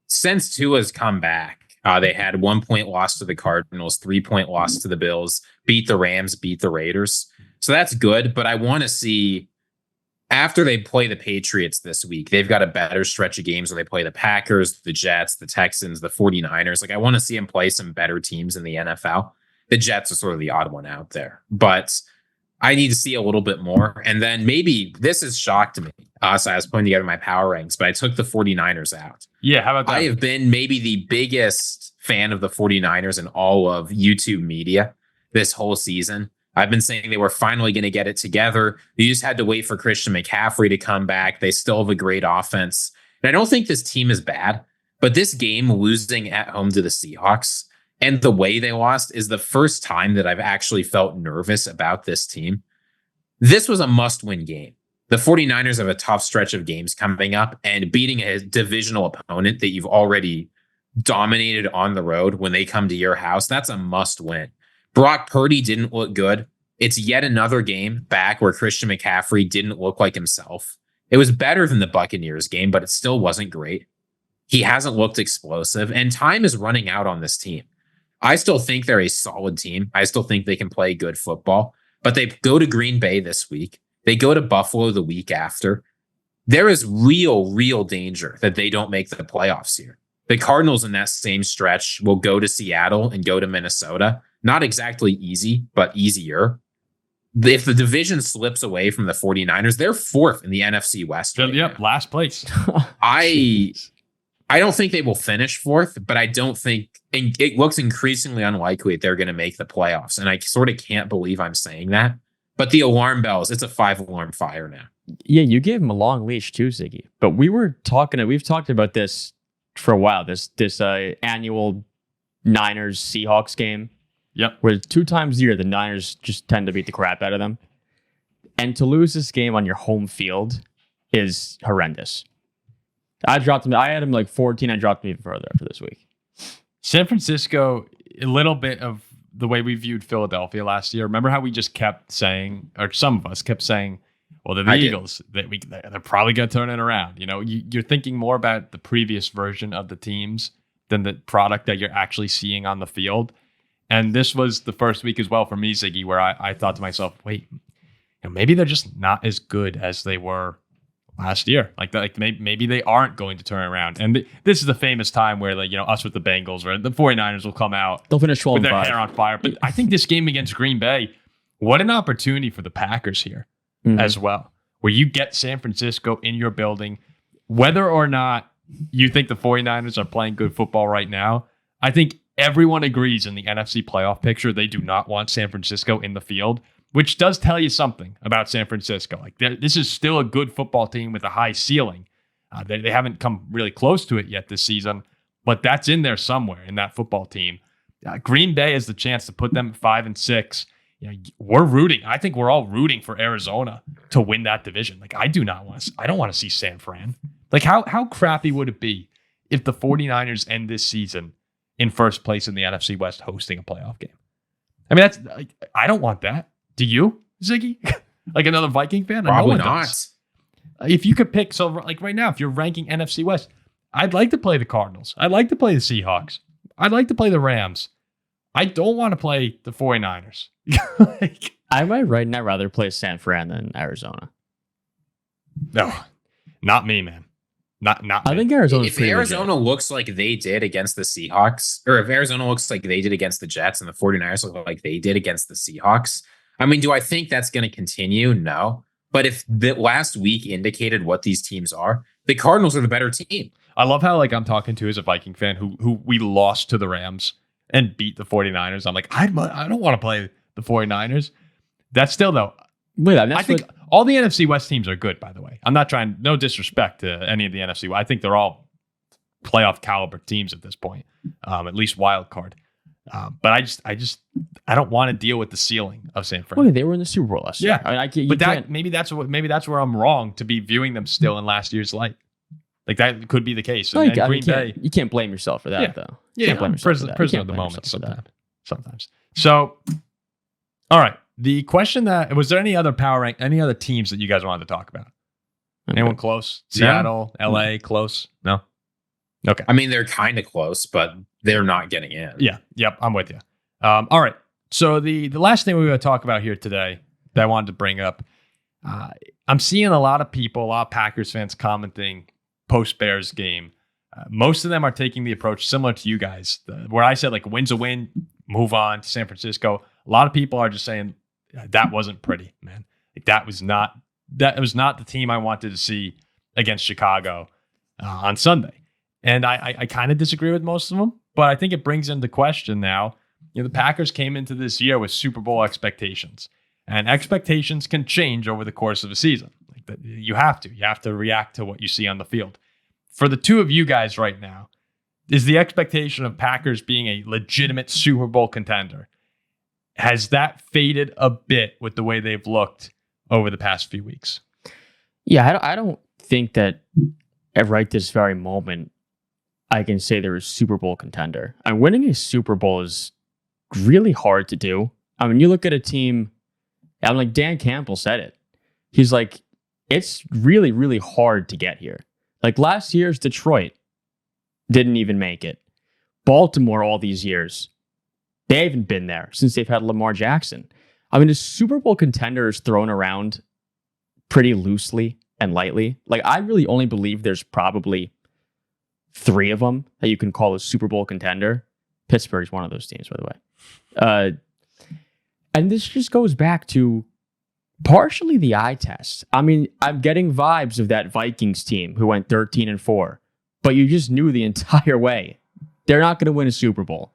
since Tua's come back, they had 1-point loss to the Cardinals, 3-point loss to the Bills, beat the Rams, beat the Raiders. So that's good. But I want to see, after they play the Patriots this week, they've got a better stretch of games where they play the Packers, the Jets, the Texans, the 49ers. Like, I want to see them play some better teams in the NFL. The Jets are sort of the odd one out there, but I need to see a little bit more. And then maybe this has shocked me. So I was putting together my power ranks, but I took the 49ers out. Yeah, how about that? I have been maybe the biggest fan of the 49ers in all of YouTube media this whole season. I've been saying they were finally going to get it together. You just had to wait for Christian McCaffrey to come back. They still have a great offense. And I don't think this team is bad, but this game, losing at home to the Seahawks and the way they lost, is the first time that I've actually felt nervous about this team. This was a must-win game. The 49ers have a tough stretch of games coming up, and beating a divisional opponent that you've already dominated on the road when they come to your house, that's a must-win. Brock Purdy didn't look good. It's yet another game back where Christian McCaffrey didn't look like himself. It was better than the Buccaneers game, but it still wasn't great. He hasn't looked explosive, and time is running out on this team. I still think they're a solid team. I still think they can play good football, but they go to Green Bay this week. They go to Buffalo the week after. There is real danger that they don't make the playoffs here. The Cardinals in that same stretch will go to Seattle and go to Minnesota. Not exactly easy, but easier. If the division slips away from the 49ers, they're 4th in the NFC West. Right yep, now. last place. I don't think they will finish 4th, but I don't think, and it looks increasingly unlikely that they're going to make the playoffs. And I sort of can't believe I'm saying that. But the alarm bells, it's a 5-alarm fire now. Yeah, you gave him a long leash too, Ziggy. But we've talked about this for a while. This annual Niners Seahawks game. Yep. Where 2 times a year the Niners just tend to beat the crap out of them. And to lose this game on your home field is horrendous. I dropped him. I had him like 14. I dropped him even further after this week. San Francisco, a little bit of the way we viewed Philadelphia last year. Remember how we just kept saying, or some of us kept saying, well, they're the Eagles. They're probably going to turn it around. You know, you're thinking more about the previous version of the teams than the product that you're actually seeing on the field. And this was the first week as well for me, Ziggy, where I thought to myself, wait, maybe they're just not as good as they were last year. Maybe they aren't going to turn around. And this is the famous time where, us with the Bengals, or the 49ers will come out. They'll finish 12-5 with their hair on fire. But I think this game against Green Bay, what an opportunity for the Packers here as well, where you get San Francisco in your building. Whether or not you think the 49ers are playing good football right now, I think everyone agrees in the NFC playoff picture they do not want San Francisco in the field, which does tell you something about San Francisco. This is still a good football team with a high ceiling. They haven't come really close to it yet this season, but that's in there somewhere in that football team. Green Bay has the chance to put them at 5-6. We're rooting. I think we're all rooting for Arizona to win that division. I don't want to see San Fran. How crappy would it be if the 49ers end this season in first place in the NFC West hosting a playoff game? I mean, I don't want that. Do you, Ziggy? Another Viking fan? Probably not. If you could pick, right now, if you're ranking NFC West, I'd like to play the Cardinals. I'd like to play the Seahawks. I'd like to play the Rams. I don't want to play the 49ers. I might right now rather play San Fran than Arizona. No, not me, man. Not I think Arizona's if Arizona looks like they did against the Seahawks, or if Arizona looks like they did against the Jets and the 49ers look like they did against the Seahawks, I mean, do I think that's going to continue? No. But if the last week indicated what these teams are, the Cardinals are the better team. I love how I'm talking to as a Viking fan who we lost to the Rams and beat the 49ers. I'm like, I don't want to play the 49ers. That's still, though. I think all the NFC West teams are good, by the way. I'm not trying, no disrespect to any of the NFC. I think they're all playoff caliber teams at this point, at least wild card. But I don't want to deal with the ceiling of San Fran. Well, they were in the Super Bowl last year. Yeah, maybe that's where I'm wrong to be viewing them still in last year's light. That could be the case. And Green Bay, you can't blame yourself for that, though. Yeah, prisoner of the moment sometimes. So, all right. The question was there any other any other teams that you guys wanted to talk about? Okay. Anyone close? Seattle, LA, close? No? Okay. I mean, they're kind of close, but they're not getting in. Yeah. Yep. I'm with you. All right. So the last thing we're going to talk about here today that I wanted to bring up, I'm seeing a lot of Packers fans commenting post-Bears game. Most of them are taking the approach similar to you guys, where I said, win's a win, move on to San Francisco. A lot of people are just saying, that wasn't pretty, man. That was not the team I wanted to see against Chicago on Sunday. And I kind of disagree with most of them, but I think it brings into question now, the Packers came into this year with Super Bowl expectations, and expectations can change over the course of a season. You have to react to what you see on the field. For the two of you guys right now, is the expectation of Packers being a legitimate Super Bowl contender, has that faded a bit with the way they've looked over the past few weeks? Yeah, I don't think that at right this very moment I can say they're a Super Bowl contender. And winning a Super Bowl is really hard to do. I mean, you look at a team, Dan Campbell said it. He's like, it's really, really hard to get here. Last year's Detroit didn't even make it. Baltimore all these years, they haven't been there since they've had Lamar Jackson. I mean, a Super Bowl contender is thrown around pretty loosely and lightly. I really only believe there's probably 3 of them that you can call a Super Bowl contender. Pittsburgh's one of those teams, by the way. And this just goes back to partially the eye test. I mean, I'm getting vibes of that Vikings team who went 13-4, but you just knew the entire way they're not going to win a Super Bowl.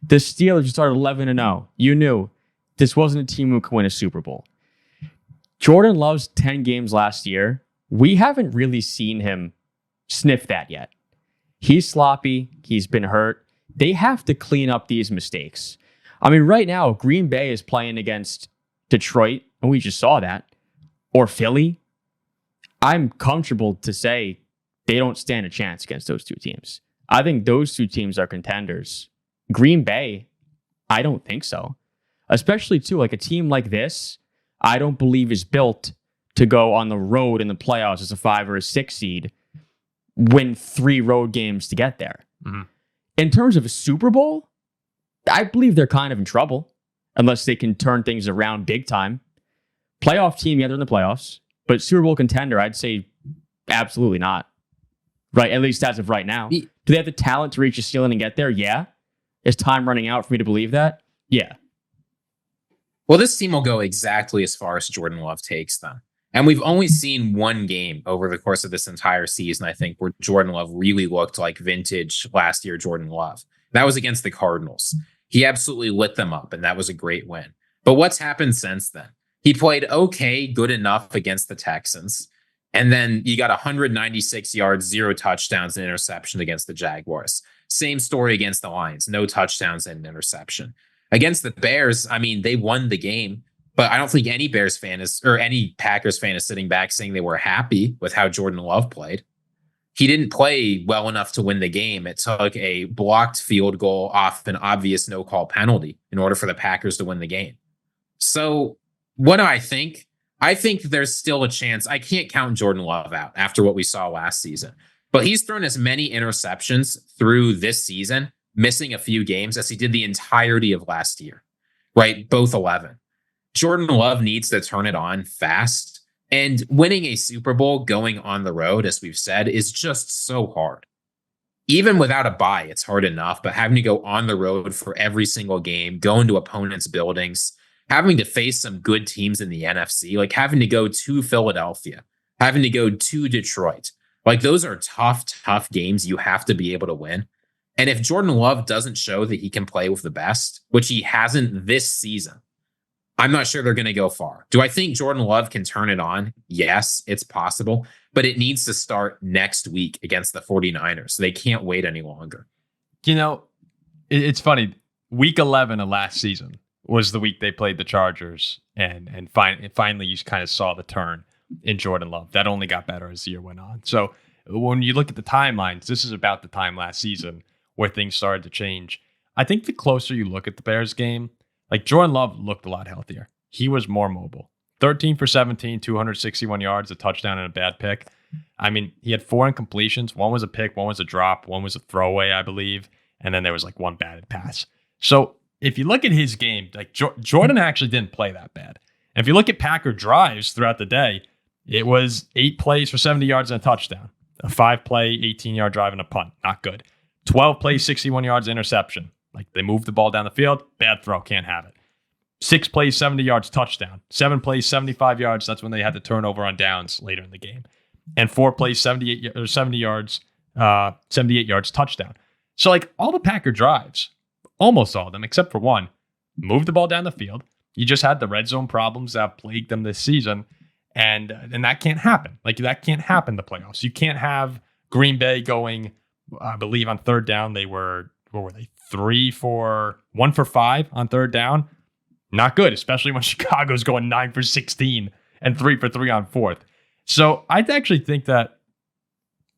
The Steelers started 11-0. You knew this wasn't a team who could win a Super Bowl. Jordan Love's 10 games last year. We haven't really seen him sniff that yet. He's sloppy. He's been hurt. They have to clean up these mistakes. I mean, right now, Green Bay is playing against Detroit, and we just saw that, or Philly. I'm comfortable to say they don't stand a chance against those two teams. I think those two teams are contenders. Green Bay, I don't think so. Especially, too, like a team like this, I don't believe is built to go on the road in the playoffs as a 5 or a 6 seed, win 3 road games to get there. Mm-hmm. In terms of a Super Bowl, I believe they're kind of in trouble unless they can turn things around big time. Playoff team, yeah, they're in the playoffs, but Super Bowl contender, I'd say absolutely not. Right, at least as of right now. Do they have the talent to reach a ceiling and get there? Yeah. Is time running out for me to believe that? Yeah. Well, this team will go exactly as far as Jordan Love takes them. And we've only seen one game over the course of this entire season, I think, where Jordan Love really looked like vintage last year Jordan Love. That was against the Cardinals. He absolutely lit them up, and that was a great win. But what's happened since then? He played okay, good enough against the Texans. And then you got 196 yards, 0 touchdowns, and interception against the Jaguars. Same story against the Lions. No touchdowns and an interception. Against the Bears, I mean, they won the game. But I don't think any Bears fan is, or any Packers fan is sitting back saying they were happy with how Jordan Love played. He didn't play well enough to win the game. It took a blocked field goal off an obvious no-call penalty in order for the Packers to win the game. So what do I think? I think there's still a chance. I can't count Jordan Love out after what we saw last season. But he's thrown as many interceptions through this season, missing a few games, as he did the entirety of last year, right? Both 11. Jordan Love needs to turn it on fast, and winning a Super Bowl going on the road, as we've said, is just so hard. Even without a bye, it's hard enough, but having to go on the road for every single game, go into opponents' buildings, having to face some good teams in the NFC, like having to go to Philadelphia, having to go to Detroit, like those are tough games you have to be able to win. And if Jordan Love doesn't show that he can play with the best, which he hasn't this season, I'm not sure they're going to go far. Do I think Jordan Love can turn it on? Yes, it's possible, but it needs to start next week against the 49ers. They can't wait any longer. You know, it's funny. Week 11 of last season was the week they played the Chargers, and finally you kind of saw the turn in Jordan Love. That only got better as the year went on. So when you look at the timelines, this is about the time last season where things started to change. I think the closer you look at the Bears game, like Jordan Love looked a lot healthier. He was more mobile. 13 for 17, 261 yards, a touchdown and a bad pick. I mean, he had 4 incompletions. One was a pick, one was a drop, one was a throwaway, I believe. And then there was like one batted pass. So if you look at his game, like Jordan actually didn't play that bad. And if you look at Packer drives throughout the day, it was 8 plays for 70 yards and a touchdown. A 5-play, 18-yard drive and a punt. Not good. 12 plays, 61 yards, interception. Like they moved the ball down the field, bad throw, can't have it. 6 plays, 70 yards, touchdown. 7 plays, 75 yards. That's when they had the turnover on downs later in the game. And 4 plays, 78 yards, 78 yards, touchdown. So like all the Packer drives, almost all of them, except for one, moved the ball down the field. You just had the red zone problems that plagued them this season. And that can't happen. Like that can't happen in the playoffs. You can't have Green Bay going, I believe on third down, they were, what were they? 1 for 5 on third down. Not good, especially when Chicago's going 9 for 16 and 3 for 3 on fourth. So I actually think that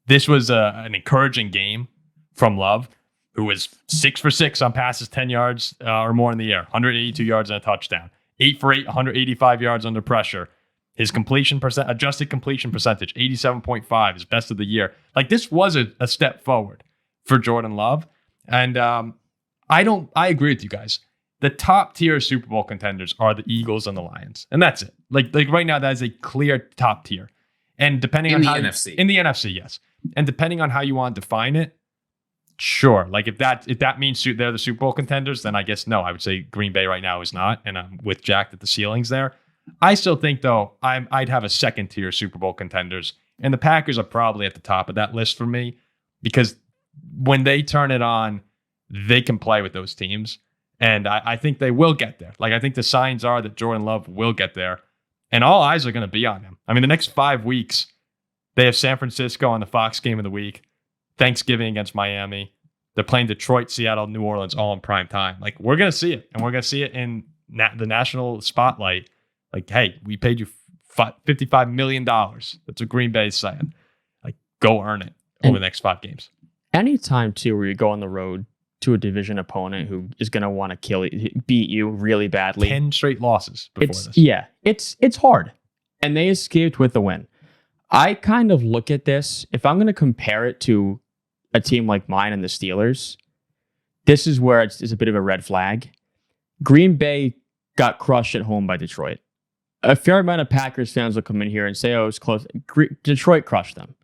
this was an encouraging game from Love, who was 6 for 6 on passes 10 yards or more in the air, 182 yards and a touchdown, 8 for 8, 185 yards under pressure. His adjusted completion percentage, 87.5, is best of the year. Like this was a step forward for Jordan Love. And I agree with you guys. The top tier Super Bowl contenders are the Eagles and the Lions. And that's it. Like right now, that is a clear top tier. And depending on how NFC. In the NFC, yes. And depending on how you want to define it, sure. Like if that means they're the Super Bowl contenders, then I guess no. I would say Green Bay right now is not. And I'm with Jack that the ceiling's there. I still think, though, I'd have a second tier Super Bowl contenders. And the Packers are probably at the top of that list for me because when they turn it on, they can play with those teams. And I think they will get there. Like, I think the signs are that Jordan Love will get there. And all eyes are going to be on him. I mean, the next 5 weeks, they have San Francisco on the Fox game of the week. Thanksgiving against Miami. They're playing Detroit, Seattle, New Orleans, all in prime time. Like, we're going to see it, and we're going to see it in the national spotlight. Like, hey, we paid you $55 million. That's what Green Bay is saying. Like, go earn it over the next 5 games. Anytime, too, where you go on the road to a division opponent who is going to want to kill you, beat you really badly. 10 straight losses before this. Yeah, it's hard. And they escaped with the win. I kind of look at this, if I'm going to compare it to a team like mine and the Steelers, this is where it's a bit of a red flag. Green Bay got crushed at home by Detroit. A fair amount of Packers fans will come in here and say, oh, it was close. Detroit crushed them.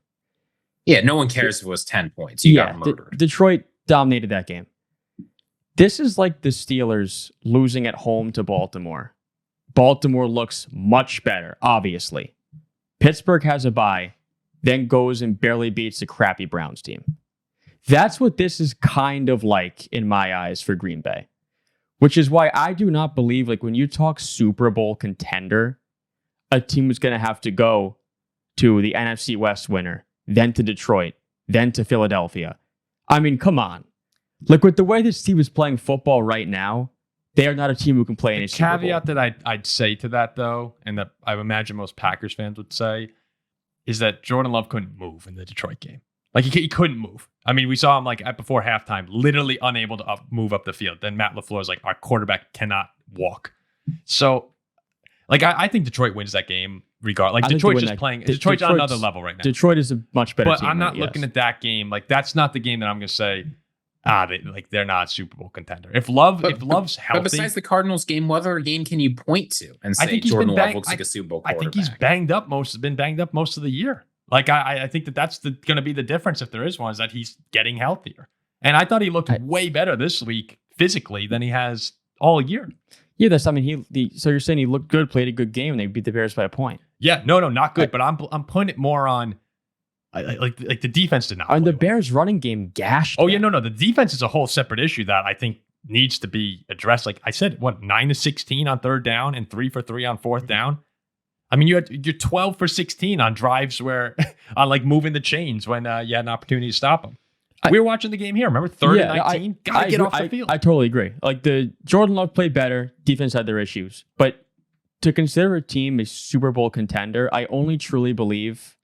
Yeah, no one cares if it was 10 points. You got murdered. Detroit dominated that game. This is like the Steelers losing at home to Baltimore. Baltimore looks much better, obviously. Pittsburgh has a bye, then goes and barely beats a crappy Browns team. That's what this is kind of like in my eyes for Green Bay, which is why I do not believe, like, when you talk Super Bowl contender, a team is going to have to go to the NFC West winner, then to Detroit, then to Philadelphia. I mean, come on. Like, with the way this team is playing football right now, they are not a team who can play in a Super Bowl. Caveat that I'd say to that, though, and that I imagine most Packers fans would say, is that Jordan Love couldn't move in the Detroit game. Like, he couldn't move. I mean, we saw him, like, before halftime, literally unable to move up the field. Then Matt LaFleur's like, our quarterback cannot walk. So, like, I think Detroit wins that game regardless. Like, Detroit's just playing. Detroit's on another level right now. Detroit is a much better team. But I'm not looking at that game. Like, that's not the game that I'm going to say, they're not a Super Bowl contender. If Love's healthy. But besides the Cardinals game, what other game can you point to and say Jordan Love looks like a Super Bowl quarterback? I think he's been banged up most of the year. Like, I think that's going to be the difference, if there is one, is that he's getting healthier. And I thought he looked way better this week physically than he has all year. Yeah, so you're saying he looked good, played a good game, and they beat the Bears by a point. Yeah, no, not good. But I'm putting it more on like the defense did not. And the Bears' running game gashed. Oh, yeah, no. The defense is a whole separate issue that I think needs to be addressed. Like I said, 9-16 on 3rd down and 3 for 3 on 4th down. I mean, you're 12 for 16 on drives where on like moving the chains when you had an opportunity to stop them. We were watching the game here. Remember, 3rd and 19? Gotta get off the field. I totally agree. Like, the Jordan Love played better. Defense had their issues. But to consider a team a Super Bowl contender, I only truly believe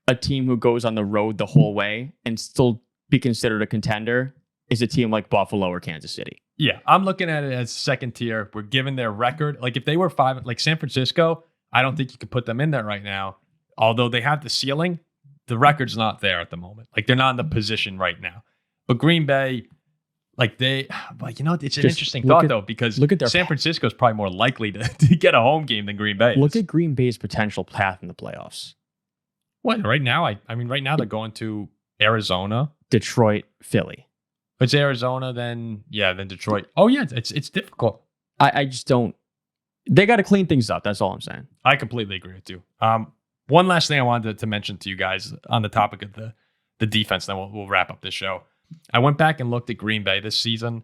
a team who goes on the road the whole way and still be considered a contender is a team like Buffalo or Kansas City. Yeah, I'm looking at it as second tier. We're given their record. Like, if they were 5, like San Francisco, I don't think you could put them in there right now. Although they have the ceiling, the record's not there at the moment. Like, they're not in the position right now. But Green Bay, it's an interesting thought, though, because San Francisco's probably more likely to get a home game than Green Bay is. Look at Green Bay's potential path in the playoffs. What, right now? Right now they're going to Arizona, Detroit, Philly. It's Arizona, then Detroit. Oh, yeah, it's difficult. I just don't. They got to clean things up. That's all I'm saying. I completely agree with you. One last thing I wanted to mention to you guys on the topic of the defense, then we'll wrap up this show. I went back and looked at Green Bay this season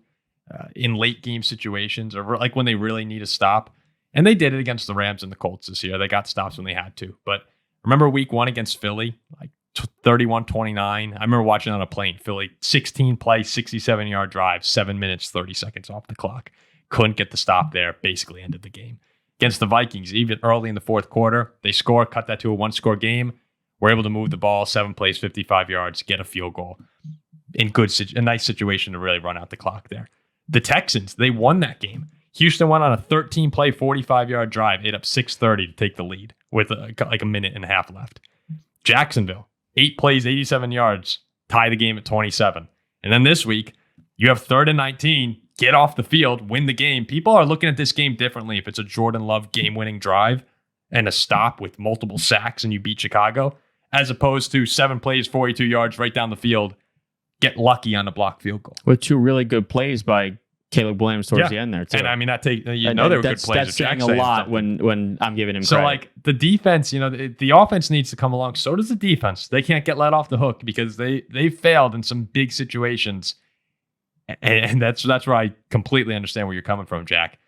in late game situations, or like when they really need a stop. And they did it against the Rams and the Colts this year. They got stops when they had to. But remember week 1 against Philly, like 31-29. I remember watching on a plane. Philly, 16 play, 67-yard drive, 7 minutes, 30 seconds off the clock. Couldn't get the stop there, basically ended the game. Against the Vikings, even early in the 4th quarter, they score, cut that to a 1-score game. We're able to move the ball, 7 plays, 55 yards, get a field goal. In a nice situation to really run out the clock there. The Texans, they won that game. Houston went on a 13-play, 45-yard drive, ate up 6:30 to take the lead with like a minute and a half left. Jacksonville, 8 plays, 87 yards, tie the game at 27. And then this week, you have 3rd and 19, get off the field, win the game. People are looking at this game differently if it's a Jordan Love game-winning drive and a stop with multiple sacks and you beat Chicago, as opposed to 7 plays, 42 yards right down the field, get lucky on the blocked field goal. With 2 really good plays by Caleb Williams towards the end there, too. And I mean, they were good plays. That's saying a lot when I'm giving him credit. So, like, the defense, the offense needs to come along. So does the defense. They can't get let off the hook because they failed in some big situations. And that's where I completely understand where you're coming from, Jack.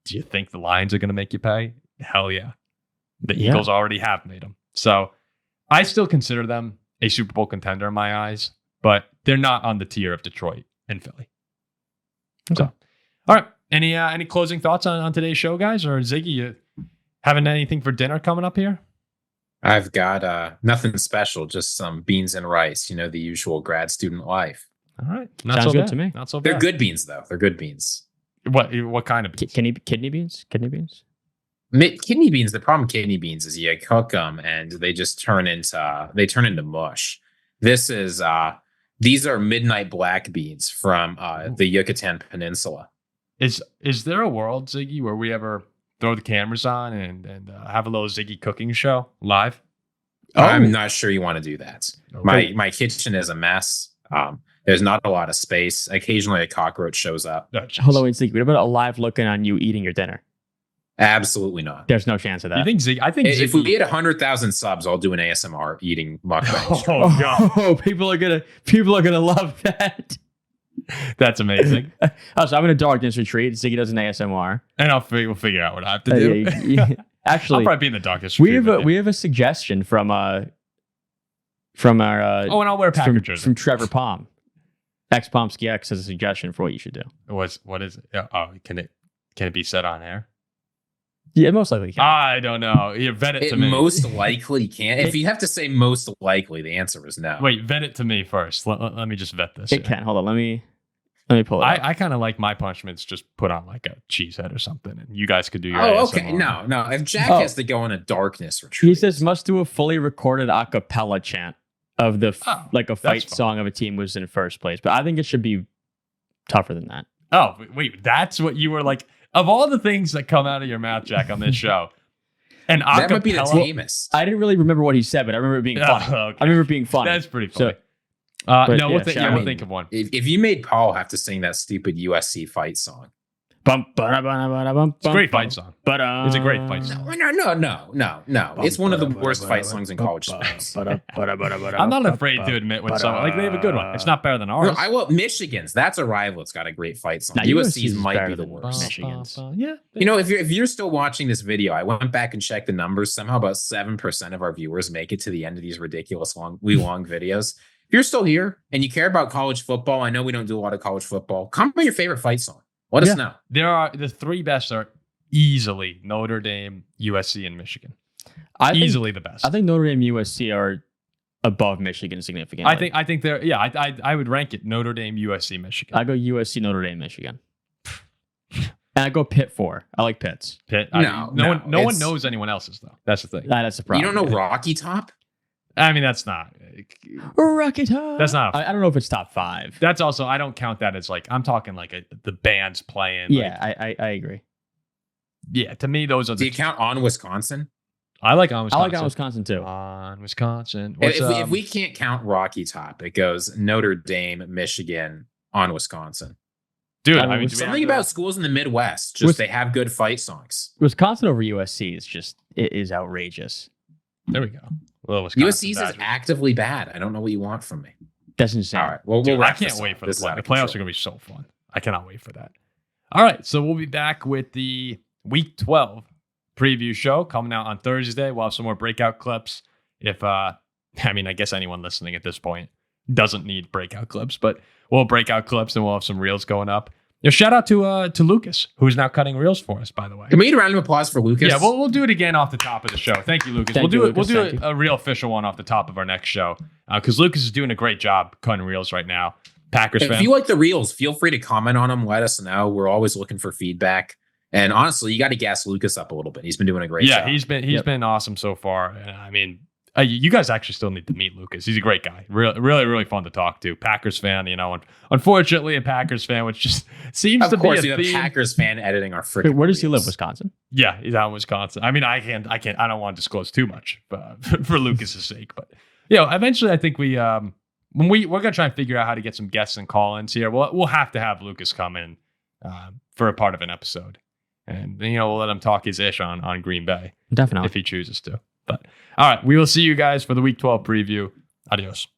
Do you think the Lions are going to make you pay? Hell yeah. The Eagles already have made them. So I still consider them a Super Bowl contender in my eyes, but they're not on the tier of Detroit and Philly. Okay. So, all right. Any closing thoughts on today's show, guys? Or Ziggy, you having anything for dinner coming up here? I've got nothing special, just some beans and rice. The usual grad student life. All right. Sounds so good bad. to me. Not so bad. They're good beans, though. They're good beans. What kind of beans? Kidney beans? Kidney beans? Kidney beans. The problem with kidney beans is you cook them and they just turn into mush. These are midnight black beans from the Yucatan Peninsula. Is there a world, Ziggy, where we ever throw the cameras on and have a little Ziggy cooking show live? I'm not sure you want to do that. Okay. My kitchen is a mess. There's not a lot of space. Occasionally a cockroach shows up. Oh, geez. Hold on, wait, Ziggy. What about a live looking on you eating your dinner? Absolutely not. There's no chance of that. You think Ziggy? I think If Ziggy, we hit 100,000 subs, I'll do an ASMR eating mukbang. Oh god, Oh, people are gonna love that. that's amazing. So I'm in a darkness retreat. Ziggy does an ASMR. And we'll figure out what I have to do. Yeah. I'll Actually, probably be in the darkest. we have a suggestion from our and I'll wear a Packer jersey. from Trevor Palm. X Pomsky X has a suggestion for what you should do. What is it? Oh, can it be said on air? Yeah, most likely. Can. I don't know. You vet it to It me. most likely can. If you have to say most likely, the answer is no. Wait, vet it to me first. Let me just vet this. It can. Hold on. Let me pull it up. I kind of like my punishments just put on like a cheese head or something, and you guys could do your. Oh, ASMR. okay. No. If Jack Oh. has to go on a darkness retreat, He says must do a fully recorded a cappella chant of the like a fight fun. song of a team was in first place. But I think it should be tougher than that. Oh, wait, that's what you were like. Of all the things that come out of your mouth, Jack, on this show, and that might be the acapella- tamest. I didn't really remember what he said, but I remember it being funny. Oh, okay. I remember it being funny. That's pretty So- funny. but No, yeah, we'll mean, think of one. If you made Paul have to sing that stupid USC fight song, It's a great fight song. It's a great fight song. no. It's one of the worst fight songs in college sports. I'm not afraid to admit when someone like they have a good one. It's not better than ours. No, I will. Michigan's. That's a rival. It's got a great fight song. Nah, USC's USC's might better be the than worst. Michigan's. Yeah. If you're still watching this video, I went back and checked the numbers. Somehow about 7% of our viewers make it to the end of these ridiculous long videos. If you're still here and you care about college football, I know we don't do a lot of college football. Comment your favorite fight song. Let us know. There are the three best are easily Notre Dame, USC, and Michigan. Easily the best. I think Notre Dame, USC are above Michigan significantly. I think they're I would rank it Notre Dame, USC, Michigan. I go USC, Notre Dame, Michigan. And I go Pitt 4. I like Pitts. Pitt. No one knows anyone else's though. That's the thing. That's the You problem. don't know Rocky Top? I mean, that's not. Rocket High. That's not. I don't know if it's top 5. That's also. I don't count that as like. I'm talking like the band's playing. Yeah, like, I agree. yeah. To me, those are Do the. you count On Wisconsin? I like on Wisconsin. I like on Wisconsin too. On Wisconsin. If we can't count Rocky Top, it goes Notre Dame, Michigan, On Wisconsin. dude, I I mean, Something about schools in the Midwest, just they have good fight songs. Wisconsin over USC is outrageous. There we go. Well, Wisconsin USC's is Badgers. actively bad. I don't know what you want from me. That's insane. All right. Well, Dude, we'll I wrap can't this wait up. for the This is playoffs. out The of playoffs are control. going to be so fun. I cannot wait for that. All right, so we'll be back with the Week 12 preview show coming out on Thursday. We'll have some more breakout clips. If I guess anyone listening at this point doesn't need breakout clips, but we'll have breakout clips and we'll have some reels going up. Shout out to Lucas, who's now cutting reels for us, by the way. Can we get a round of applause for Lucas? Yeah, we'll do it again off the top of the show. Thank you, Lucas. Thank you, Lucas. We'll Thank do a real official one off the top of our next show because Lucas is doing a great job cutting reels right now. Packers If fan. you like the reels, feel free to comment on them. Let us know. We're always looking for feedback. And honestly, you got to gas Lucas up a little bit. He's been doing a great job. He's been awesome so far. And I mean, you guys actually still need to meet Lucas. He's a great guy. Really fun to talk to. Packers fan, unfortunately a Packers fan, which just seems Of to course, be you a have theme. Packers fan editing our freaking. Wait, where does he live? reels. Wisconsin? Yeah, he's out in Wisconsin. I mean, I don't want to disclose too much for Lucas's sake, but eventually I think we're gonna try and figure out how to get some guests and call-ins here. We'll have to have Lucas come in for a part of an episode, and we'll let him talk his ish on Green Bay Definitely. if he chooses to. But all right, we will see you guys for the Week 12 preview. Adios.